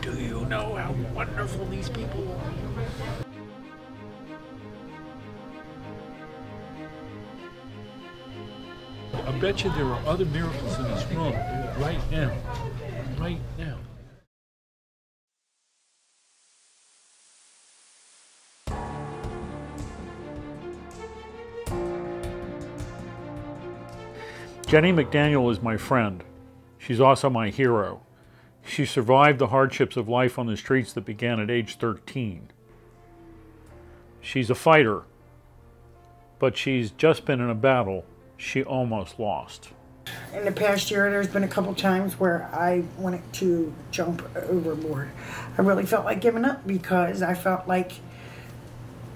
Do you know how wonderful these people are? I bet you there are other miracles in this room right now. Right now. Jenny McDaniel is my friend. She's also my hero. She survived the hardships of life on the streets that began at age 13. She's a fighter, but she's just been in a battle she almost lost. In the past year, there's been a couple times where I wanted to jump overboard. I really felt like giving up because I felt like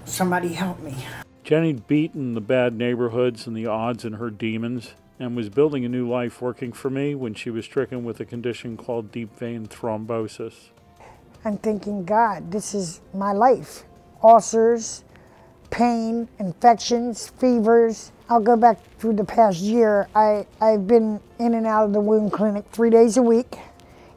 somebody helped me. Jenny'd beaten the bad neighborhoods and the odds and her demons, and was building a new life working for me when she was stricken with a condition called deep vein thrombosis. I'm thinking, God, this is my life. Ulcers, pain, infections, fevers. I'll go back through the past year. I've been in and out of the wound clinic 3 days a week.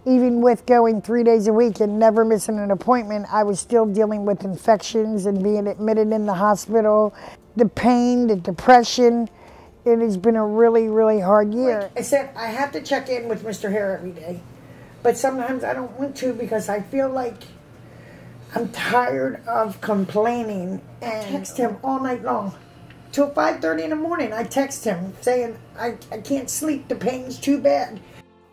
Even with going 3 days a week and never missing an appointment, I was still dealing with infections and being admitted in the hospital. The pain, the depression. It has been a really, really hard year. Like I said, I have to check in with Mr. Hare every day, but sometimes I don't want to because I feel like I'm tired of complaining, and text him all night long. Till 5:30 in the morning, I text him saying, I can't sleep, the pain's too bad.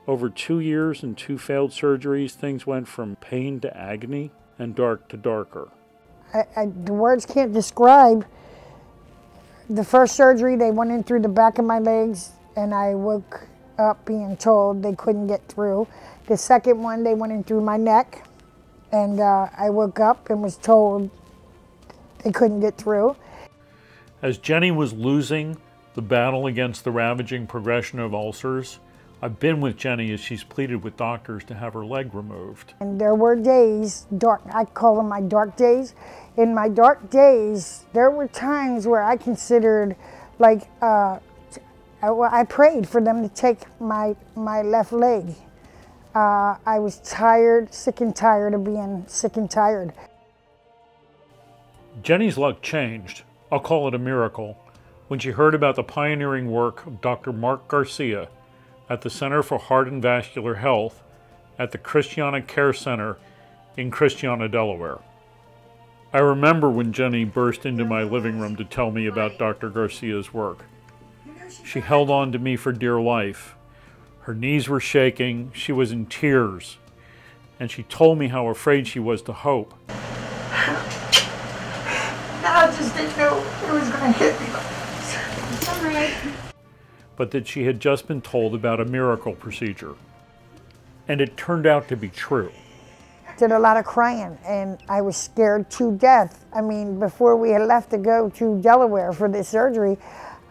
Over 2 years and 2 failed surgeries, things went from pain to agony and dark to darker. The words can't describe. The first surgery, they went in through the back of my legs, and I woke up being told they couldn't get through. The second one, they went in through my neck, and I woke up and was told they couldn't get through. As Jenny was losing the battle against the ravaging progression of ulcers, I've been with Jenny as she's pleaded with doctors to have her leg removed. And there were days, I call them my dark days. In my dark days, there were times where I considered, like, I prayed for them to take my left leg. I was tired, sick and tired of being sick and tired. Jenny's luck changed, I'll call it a miracle, when she heard about the pioneering work of Dr. Mark Garcia at the Center for Heart and Vascular Health at the Christiana Care Center in Christiana, Delaware. I remember when Jenny burst into my living room to tell me about Dr. Garcia's work. She held on to me for dear life. Her knees were shaking, she was in tears, and she told me how afraid she was to hope. I just didn't know it was going to hit me. It's all right. But that she had just been told about a miracle procedure. And it turned out to be true. Did a lot of crying, and I was scared to death. I mean, before we had left to go to Delaware for this surgery,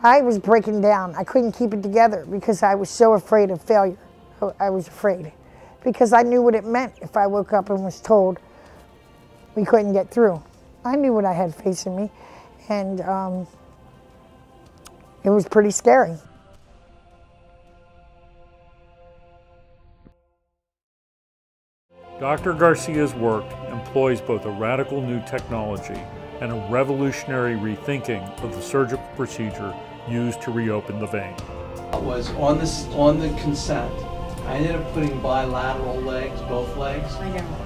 I was breaking down. I couldn't keep it together because I was so afraid of failure. I was afraid because I knew what it meant if I woke up and was told we couldn't get through. I knew what I had facing me, and it was pretty scary. Dr. Garcia's work employs both a radical new technology and a revolutionary rethinking of the surgical procedure used to reopen the vein. Was on the consent, I ended up putting bilateral legs, both legs,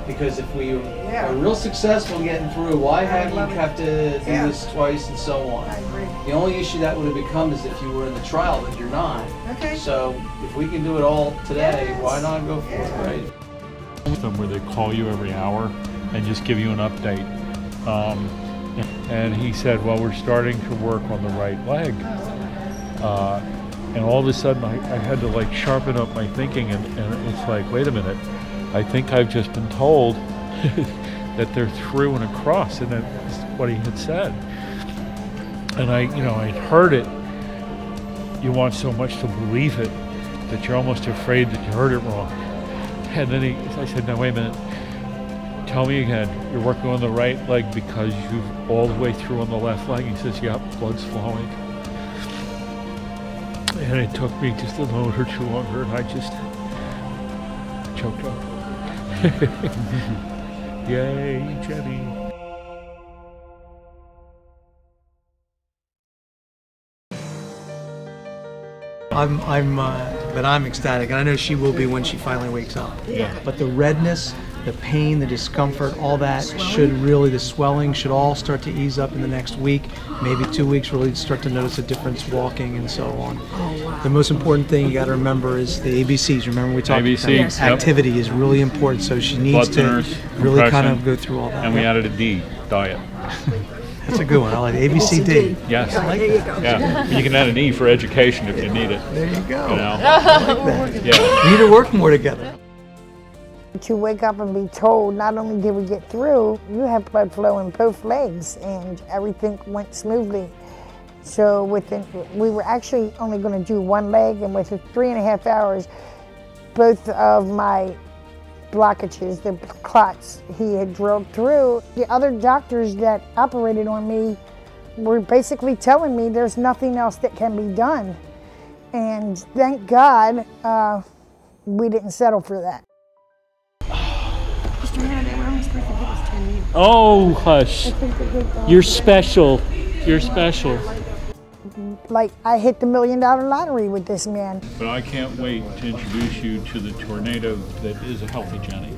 because if we are real successful getting through, why have you have to do this twice and so on? I agree. The only issue that would have become is if you were in the trial, but you're not. Okay. So if we can do it all today, why not go for it, right? Where they call you every hour and just give you an update. And he said, well, we're starting to work on the right leg. And all of a sudden I had to like sharpen up my thinking, and it's like, wait a minute, I think I've just been told that they're through and across, and that's what he had said. And I'd heard it. You want so much to believe it that you're almost afraid that you heard it wrong. And then I said, no, wait a minute, tell me again, you're working on the right leg because you've all the way through on the left leg. He says, yep, blood's flowing. And it took me just a moment or two longer, and I just choked up. Yay, Jenny. But I'm ecstatic, and I know she will be when she finally wakes up. Yeah. But the redness, the pain, the discomfort, all that the swelling should all start to ease up in the next week, maybe 2 weeks, really start to notice a difference walking and so on. Oh, wow. The most important thing you got to remember is the ABCs. Remember we talked ABC, about that. Activity is really important, so she needs to really kind of go through all that. And we added a D, diet. That's a good one. I like ABCD. Yes. I like There you that. go. Yeah. You can add an E for education if you need it. There you go. You know? I like that. Yeah. We need to work more together. To wake up and be told, not only did we get through, you have blood flow in both legs, and everything went smoothly. So we were actually only going to do one leg, and within 3.5 hours, both of my blockages, the clots, he had drilled through. The other doctors that operated on me were basically telling me there's nothing else that can be done. And thank God we didn't settle for that. Oh, hush. You're special. You're special. Like, I hit the $1 million lottery with this man. But I can't wait to introduce you to the tornado that is a healthy Jenny.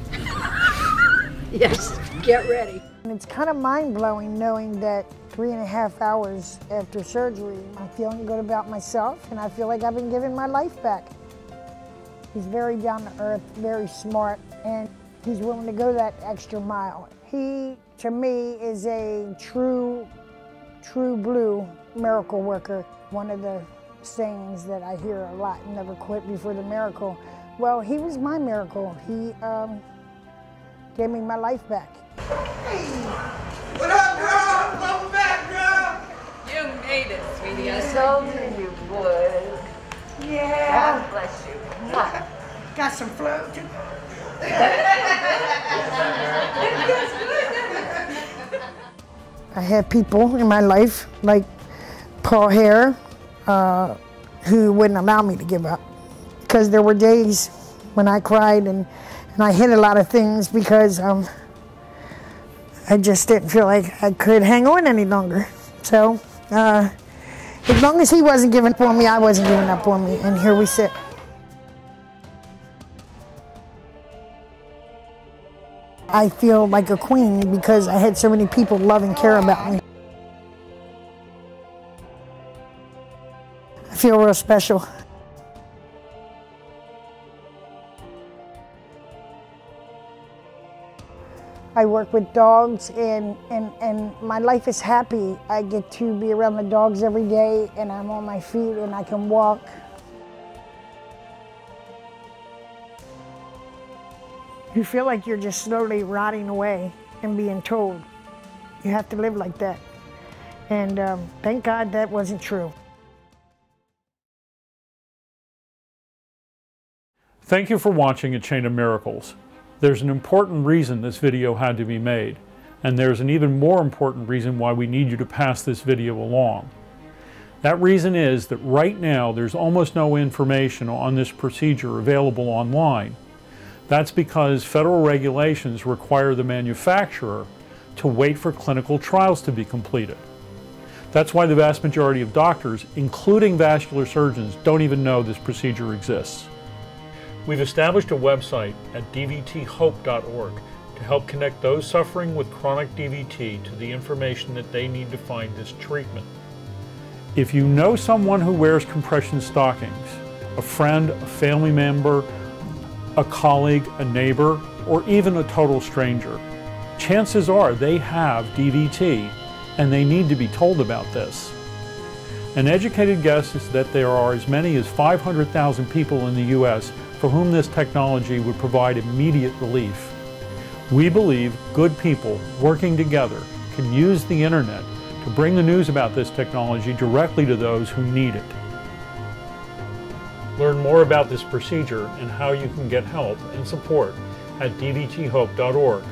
Yes, get ready. And it's kind of mind-blowing knowing that 3.5 hours after surgery, I'm feeling good about myself, and I feel like I've been given my life back. He's very down to earth, very smart, and he's willing to go that extra mile. He, to me, is a true blue miracle worker. One of the sayings that I hear a lot, never quit before the miracle. Well, he was my miracle. He gave me my life back. Hey, what up, girl? Welcome back, girl. You made it, sweetie. I told you you would. Yeah. God bless you. Got some flow too. I had people in my life, like Paul Hare, who wouldn't allow me to give up. Because there were days when I cried and I hit a lot of things because I just didn't feel like I could hang on any longer. So as long as he wasn't giving up on me, I wasn't giving up on me, and here we sit. I feel like a queen because I had so many people love and care about me. I feel real special. I work with dogs, and my life is happy. I get to be around the dogs every day, and I'm on my feet and I can walk. You feel like you're just slowly rotting away and being told you have to live like that. And thank God that wasn't true. Thank you for watching A Chain of Miracles. There's an important reason this video had to be made, and there's an even more important reason why we need you to pass this video along. That reason is that right now there's almost no information on this procedure available online. That's because federal regulations require the manufacturer to wait for clinical trials to be completed. That's why the vast majority of doctors, including vascular surgeons, don't even know this procedure exists. We've established a website at dvthope.org to help connect those suffering with chronic DVT to the information that they need to find this treatment. If you know someone who wears compression stockings, a friend, a family member, a colleague, a neighbor, or even a total stranger, chances are they have DVT and they need to be told about this. An educated guess is that there are as many as 500,000 people in the U.S. for whom this technology would provide immediate relief. We believe good people working together can use the internet to bring the news about this technology directly to those who need it. Learn more about this procedure and how you can get help and support at dvthope.org.